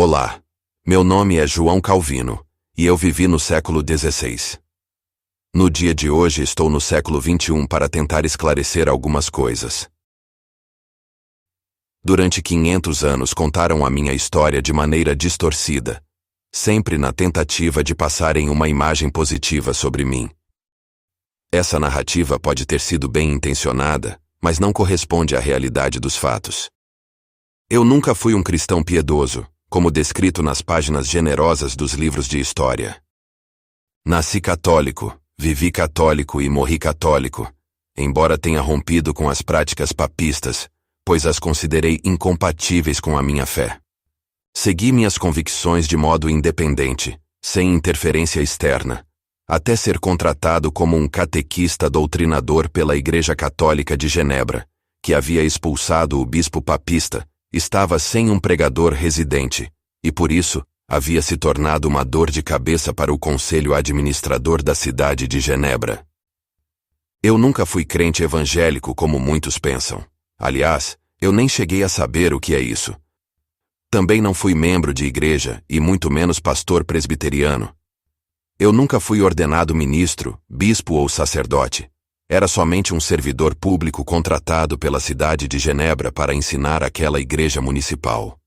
Olá, meu nome é João Calvino, e eu vivi no século XVI. No dia de hoje estou no século XXI para tentar esclarecer algumas coisas. Durante 500 anos contaram a minha história de maneira distorcida, sempre na tentativa de passarem uma imagem positiva sobre mim. Essa narrativa pode ter sido bem intencionada, mas não corresponde à realidade dos fatos. Eu nunca fui um cristão piedoso, como descrito nas páginas generosas dos livros de história. Nasci católico, vivi católico e morri católico, embora tenha rompido com as práticas papistas, pois as considerei incompatíveis com a minha fé. Segui minhas convicções de modo independente, sem interferência externa, até ser contratado como um catequista doutrinador pela Igreja Católica de Genebra, que havia expulsado o bispo papista, estava sem um pregador residente, e por isso, havia se tornado uma dor de cabeça para o conselho administrador da cidade de Genebra. Eu nunca fui crente evangélico como muitos pensam. Aliás, eu nem cheguei a saber o que é isso. Também não fui membro de igreja e muito menos pastor presbiteriano. Eu nunca fui ordenado ministro, bispo ou sacerdote. Era somente um servidor público contratado pela cidade de Genebra para ensinar aquela igreja municipal.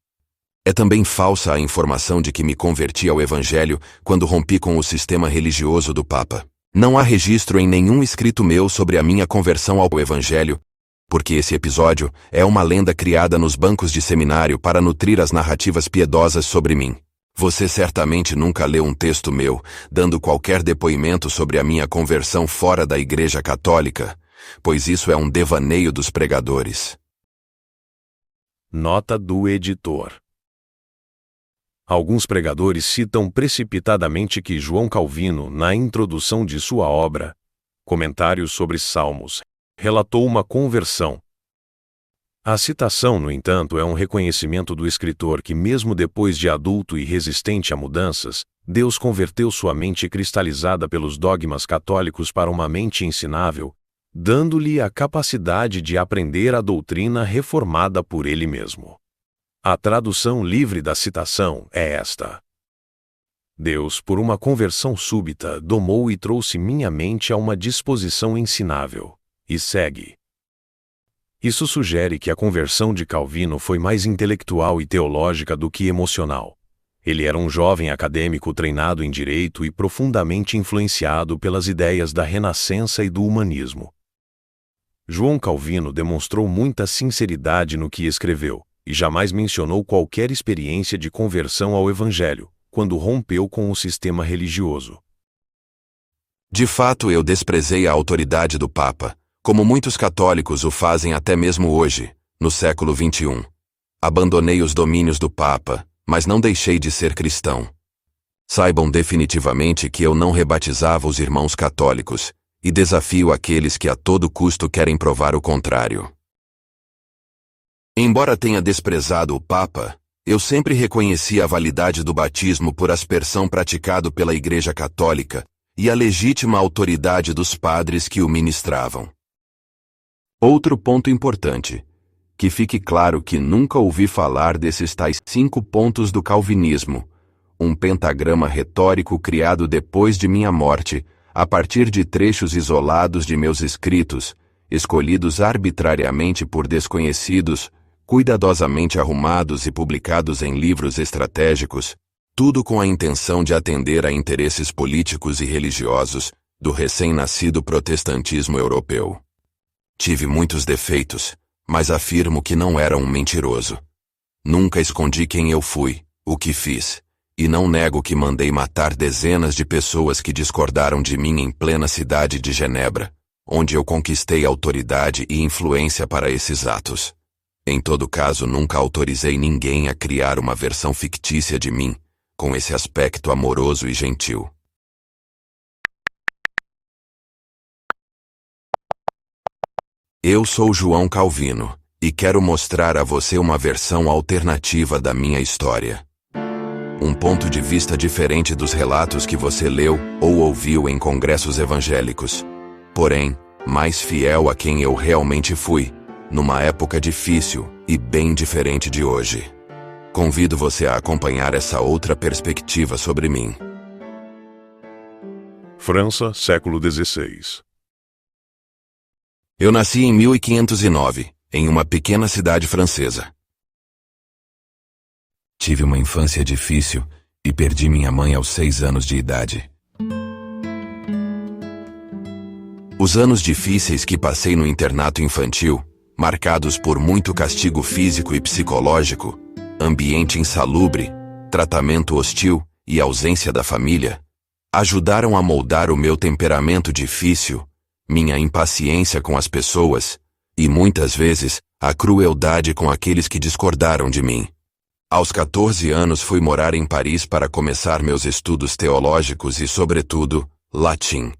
É também falsa a informação de que me converti ao Evangelho quando rompi com o sistema religioso do Papa. Não há registro em nenhum escrito meu sobre a minha conversão ao Evangelho, porque esse episódio é uma lenda criada nos bancos de seminário para nutrir as narrativas piedosas sobre mim. Você certamente nunca leu um texto meu, dando qualquer depoimento sobre a minha conversão fora da Igreja Católica, pois isso é um devaneio dos pregadores. Nota do editor. Alguns pregadores citam precipitadamente que João Calvino, na introdução de sua obra, Comentários sobre Salmos, relatou uma conversão. A citação, no entanto, é um reconhecimento do escritor que, mesmo depois de adulto e resistente a mudanças, Deus converteu sua mente cristalizada pelos dogmas católicos para uma mente ensinável, dando-lhe a capacidade de aprender a doutrina reformada por ele mesmo. A tradução livre da citação é esta: Deus, por uma conversão súbita, domou e trouxe minha mente a uma disposição ensinável. E segue. Isso sugere que a conversão de Calvino foi mais intelectual e teológica do que emocional. Ele era um jovem acadêmico treinado em direito e profundamente influenciado pelas ideias da Renascença e do humanismo. João Calvino demonstrou muita sinceridade no que escreveu, e jamais mencionou qualquer experiência de conversão ao Evangelho, quando rompeu com o sistema religioso. De fato, eu desprezei a autoridade do Papa, como muitos católicos o fazem até mesmo hoje, no século XXI. Abandonei os domínios do Papa, mas não deixei de ser cristão. Saibam definitivamente que eu não rebatizava os irmãos católicos, e desafio aqueles que a todo custo querem provar o contrário. Embora tenha desprezado o Papa, eu sempre reconheci a validade do batismo por aspersão praticado pela Igreja Católica e a legítima autoridade dos padres que o ministravam. Outro ponto importante, que fique claro que nunca ouvi falar desses tais 5 pontos do calvinismo, um pentagrama retórico criado depois de minha morte, a partir de trechos isolados de meus escritos, escolhidos arbitrariamente por desconhecidos, cuidadosamente arrumados e publicados em livros estratégicos, tudo com a intenção de atender a interesses políticos e religiosos do recém-nascido protestantismo europeu. Tive muitos defeitos, mas afirmo que não era um mentiroso. Nunca escondi quem eu fui, o que fiz, e não nego que mandei matar dezenas de pessoas que discordaram de mim em plena cidade de Genebra, onde eu conquistei autoridade e influência para esses atos. Em todo caso, nunca autorizei ninguém a criar uma versão fictícia de mim, com esse aspecto amoroso e gentil. Eu sou João Calvino, e quero mostrar a você uma versão alternativa da minha história. Um ponto de vista diferente dos relatos que você leu ou ouviu em congressos evangélicos. Porém, mais fiel a quem eu realmente fui, numa época difícil e bem diferente de hoje. Convido você a acompanhar essa outra perspectiva sobre mim. França, século XVI. Eu nasci em 1509, em uma pequena cidade francesa. Tive uma infância difícil e perdi minha mãe aos 6 anos de idade. Os anos difíceis que passei no internato infantil, marcados por muito castigo físico e psicológico, ambiente insalubre, tratamento hostil e ausência da família, ajudaram a moldar o meu temperamento difícil, minha impaciência com as pessoas e, muitas vezes, a crueldade com aqueles que discordaram de mim. Aos 14 anos fui morar em Paris para começar meus estudos teológicos e, sobretudo, latim.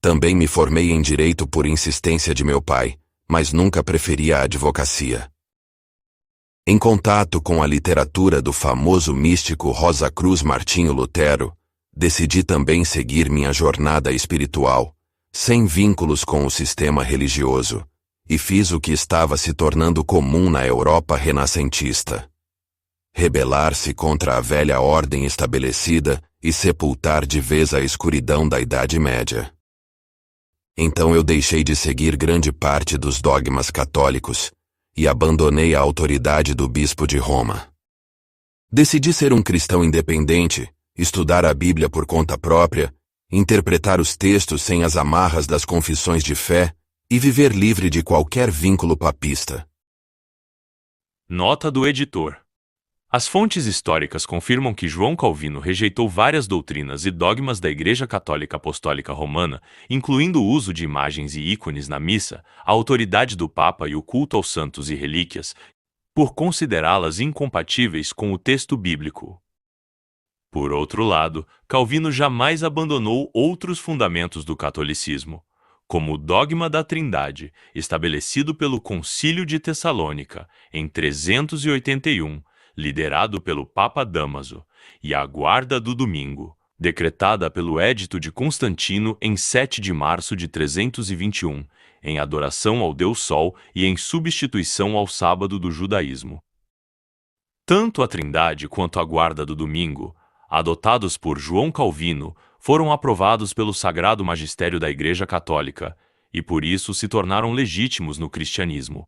Também me formei em direito por insistência de meu pai, mas nunca preferi a advocacia. Em contato com a literatura do famoso místico Rosa Cruz Martinho Lutero, decidi também seguir minha jornada espiritual, sem vínculos com o sistema religioso, e fiz o que estava se tornando comum na Europa renascentista: rebelar-se contra a velha ordem estabelecida e sepultar de vez a escuridão da Idade Média. Então eu deixei de seguir grande parte dos dogmas católicos e abandonei a autoridade do bispo de Roma. Decidi ser um cristão independente, estudar a Bíblia por conta própria, interpretar os textos sem as amarras das confissões de fé e viver livre de qualquer vínculo papista. Nota do editor. As fontes históricas confirmam que João Calvino rejeitou várias doutrinas e dogmas da Igreja Católica Apostólica Romana, incluindo o uso de imagens e ícones na missa, a autoridade do Papa e o culto aos santos e relíquias, por considerá-las incompatíveis com o texto bíblico. Por outro lado, Calvino jamais abandonou outros fundamentos do catolicismo, como o dogma da Trindade, estabelecido pelo Concílio de Tessalônica, em 381, liderado pelo Papa Dámaso, e a Guarda do Domingo, decretada pelo Edito de Constantino em 7 de março de 321, em adoração ao Deus Sol e em substituição ao sábado do judaísmo. Tanto a Trindade quanto a Guarda do Domingo, adotados por João Calvino, foram aprovados pelo Sagrado Magistério da Igreja Católica e por isso se tornaram legítimos no cristianismo.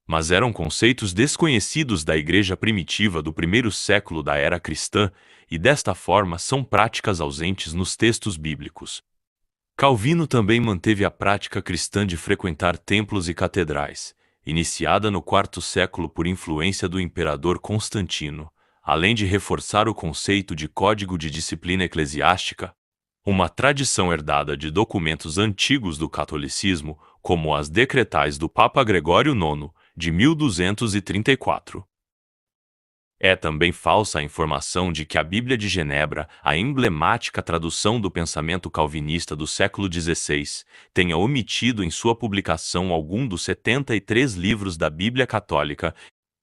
Mas eram conceitos desconhecidos da Igreja primitiva do primeiro século da era cristã e, desta forma, são práticas ausentes nos textos bíblicos. Calvino também manteve a prática cristã de frequentar templos e catedrais, iniciada no IV século por influência do imperador Constantino, além de reforçar o conceito de código de disciplina eclesiástica, uma tradição herdada de documentos antigos do catolicismo, como as decretais do Papa Gregório IX, de 1234. É também falsa a informação de que a Bíblia de Genebra, a emblemática tradução do pensamento calvinista do século XVI, tenha omitido em sua publicação algum dos 73 livros da Bíblia Católica,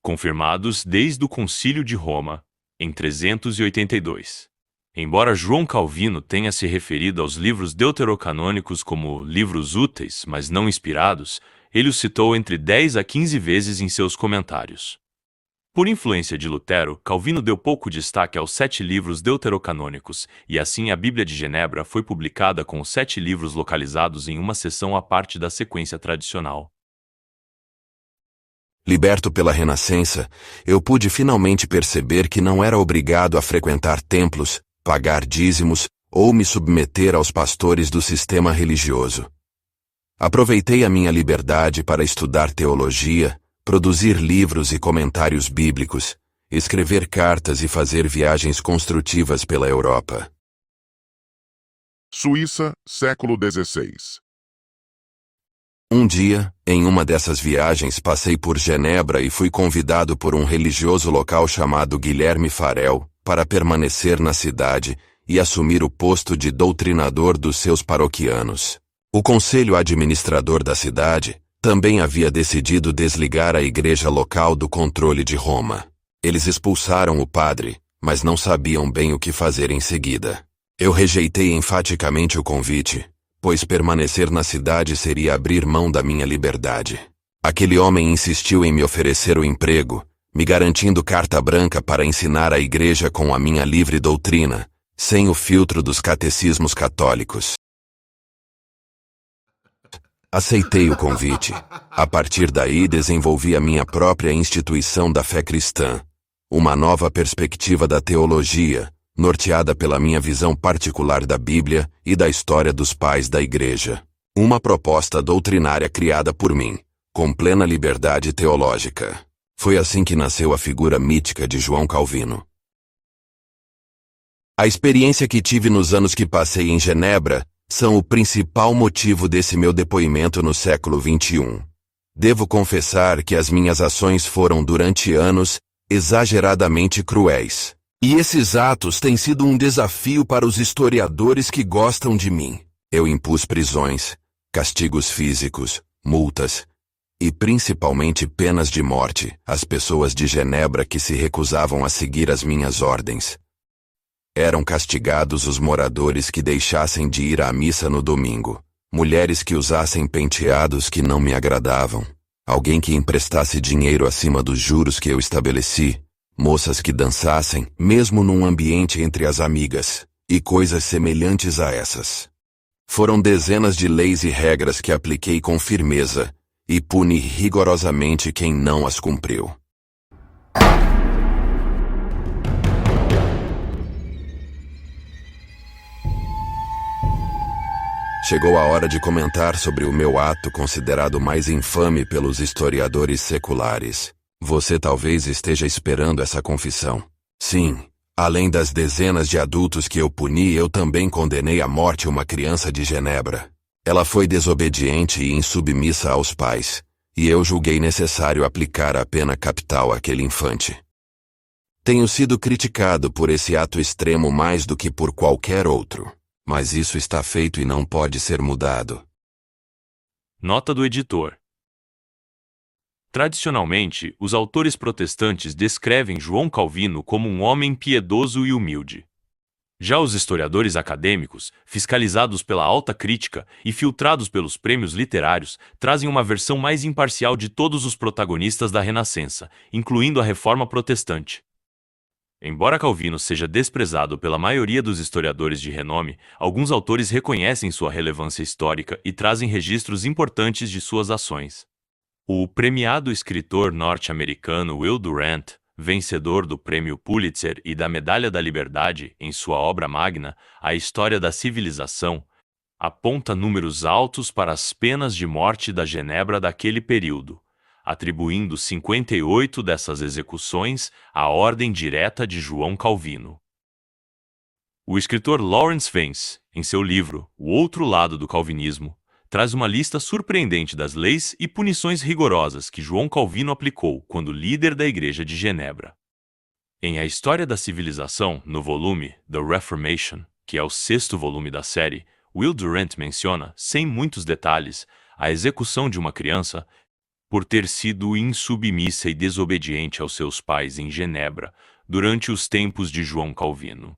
confirmados desde o Concílio de Roma, em 382. Embora João Calvino tenha se referido aos livros deuterocanônicos como livros úteis, mas não inspirados, ele os citou entre 10 a 15 vezes em seus comentários. Por influência de Lutero, Calvino deu pouco destaque aos 7 livros deuterocanônicos, e assim a Bíblia de Genebra foi publicada com os 7 livros localizados em uma seção à parte da sequência tradicional. Liberto pela Renascença, eu pude finalmente perceber que não era obrigado a frequentar templos, pagar dízimos ou me submeter aos pastores do sistema religioso. Aproveitei a minha liberdade para estudar teologia, produzir livros e comentários bíblicos, escrever cartas e fazer viagens construtivas pela Europa. Suíça, século XVI. Um dia, em uma dessas viagens, passei por Genebra e fui convidado por um religioso local chamado Guilherme Farel para permanecer na cidade e assumir o posto de doutrinador dos seus paroquianos. O conselho administrador da cidade também havia decidido desligar a igreja local do controle de Roma. Eles expulsaram o padre, mas não sabiam bem o que fazer em seguida. Eu rejeitei enfaticamente o convite, pois permanecer na cidade seria abrir mão da minha liberdade. Aquele homem insistiu em me oferecer o emprego, me garantindo carta branca para ensinar a Igreja com a minha livre doutrina, sem o filtro dos catecismos católicos. Aceitei o convite. A partir daí desenvolvi a minha própria instituição da fé cristã, uma nova perspectiva da teologia, norteada pela minha visão particular da Bíblia e da história dos pais da Igreja. Uma proposta doutrinária criada por mim, com plena liberdade teológica. Foi assim que nasceu a figura mítica de João Calvino. A experiência que tive nos anos que passei em Genebra são o principal motivo desse meu depoimento no século XXI. Devo confessar que as minhas ações foram durante anos exageradamente cruéis. E esses atos têm sido um desafio para os historiadores que gostam de mim. Eu impus prisões, castigos físicos, multas e principalmente penas de morte às pessoas de Genebra que se recusavam a seguir as minhas ordens. Eram castigados os moradores que deixassem de ir à missa no domingo, mulheres que usassem penteados que não me agradavam, alguém que emprestasse dinheiro acima dos juros que eu estabeleci, moças que dançassem, mesmo num ambiente entre as amigas, e coisas semelhantes a essas. Foram dezenas de leis e regras que apliquei com firmeza, e puni rigorosamente quem não as cumpriu. Chegou a hora de comentar sobre o meu ato considerado mais infame pelos historiadores seculares. Você talvez esteja esperando essa confissão. Sim, além das dezenas de adultos que eu puni, eu também condenei à morte uma criança de Genebra. Ela foi desobediente e insubmissa aos pais, e eu julguei necessário aplicar a pena capital àquele infante. Tenho sido criticado por esse ato extremo mais do que por qualquer outro. Mas isso está feito e não pode ser mudado. Nota do editor. Tradicionalmente, os autores protestantes descrevem João Calvino como um homem piedoso e humilde. Já os historiadores acadêmicos, fiscalizados pela alta crítica e filtrados pelos prêmios literários, trazem uma versão mais imparcial de todos os protagonistas da Renascença, incluindo a Reforma Protestante. Embora Calvino seja desprezado pela maioria dos historiadores de renome, alguns autores reconhecem sua relevância histórica e trazem registros importantes de suas ações. O premiado escritor norte-americano Will Durant, vencedor do Prêmio Pulitzer e da Medalha da Liberdade em sua obra magna, A História da Civilização, aponta números altos para as penas de morte da Genebra daquele período, atribuindo 58 dessas execuções à ordem direta de João Calvino. O escritor Lawrence Vance, em seu livro O Outro Lado do Calvinismo, traz uma lista surpreendente das leis e punições rigorosas que João Calvino aplicou quando líder da Igreja de Genebra. Em A História da Civilização, no volume The Reformation, que é o 6º volume da série, Will Durant menciona, sem muitos detalhes, a execução de uma criança por ter sido insubmissa e desobediente aos seus pais em Genebra, durante os tempos de João Calvino.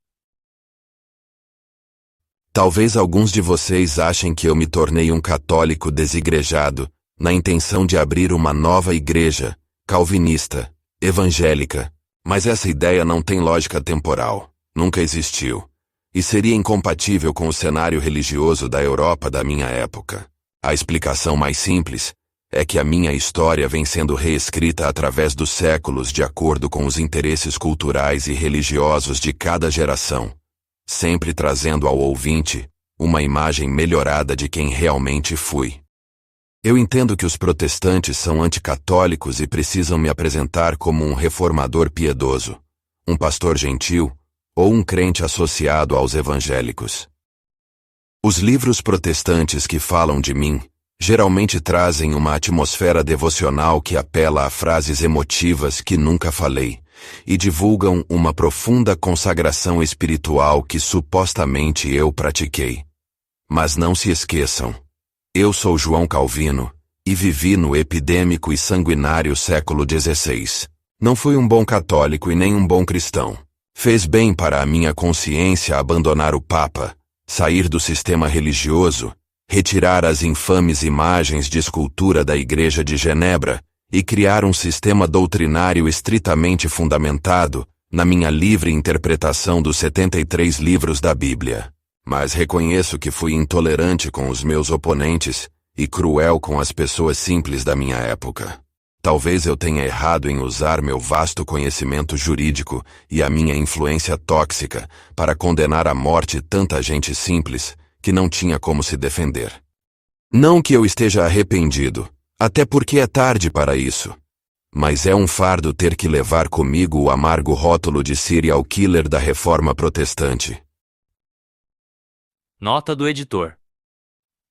Talvez alguns de vocês achem que eu me tornei um católico desigrejado, na intenção de abrir uma nova igreja, calvinista, evangélica, mas essa ideia não tem lógica temporal, nunca existiu, e seria incompatível com o cenário religioso da Europa da minha época. A explicação mais simples é que a minha história vem sendo reescrita através dos séculos de acordo com os interesses culturais e religiosos de cada geração, sempre trazendo ao ouvinte uma imagem melhorada de quem realmente fui. Eu entendo que os protestantes são anticatólicos e precisam me apresentar como um reformador piedoso, um pastor gentil ou um crente associado aos evangélicos. Os livros protestantes que falam de mim geralmente trazem uma atmosfera devocional que apela a frases emotivas que nunca falei, e divulgam uma profunda consagração espiritual que supostamente eu pratiquei. Mas não se esqueçam, eu sou João Calvino, e vivi no epidêmico e sanguinário século XVI. Não fui um bom católico e nem um bom cristão. Fez bem para a minha consciência abandonar o Papa, sair do sistema religioso, retirar as infames imagens de escultura da Igreja de Genebra e criar um sistema doutrinário estritamente fundamentado na minha livre interpretação dos 73 livros da Bíblia. Mas reconheço que fui intolerante com os meus oponentes e cruel com as pessoas simples da minha época. Talvez eu tenha errado em usar meu vasto conhecimento jurídico e a minha influência tóxica para condenar à morte tanta gente simples que não tinha como se defender. Não que eu esteja arrependido, até porque é tarde para isso. Mas é um fardo ter que levar comigo o amargo rótulo de serial killer da Reforma Protestante. Nota do editor.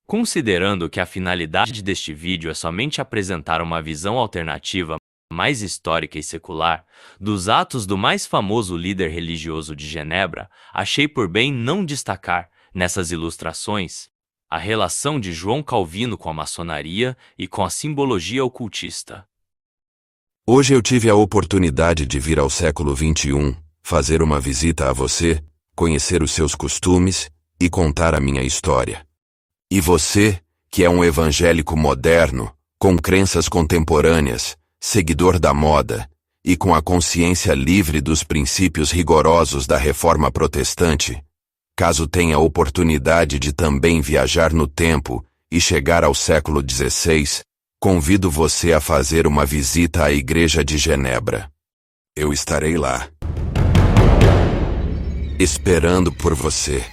Considerando que a finalidade deste vídeo é somente apresentar uma visão alternativa, mais histórica e secular, dos atos do mais famoso líder religioso de Genebra, achei por bem não destacar, nessas ilustrações, a relação de João Calvino com a maçonaria e com a simbologia ocultista. Hoje eu tive a oportunidade de vir ao século XXI, fazer uma visita a você, conhecer os seus costumes e contar a minha história. E você, que é um evangélico moderno, com crenças contemporâneas, seguidor da moda e com a consciência livre dos princípios rigorosos da Reforma Protestante, caso tenha a oportunidade de também viajar no tempo e chegar ao século XVI, convido você a fazer uma visita à Igreja de Genebra. Eu estarei lá, esperando por você.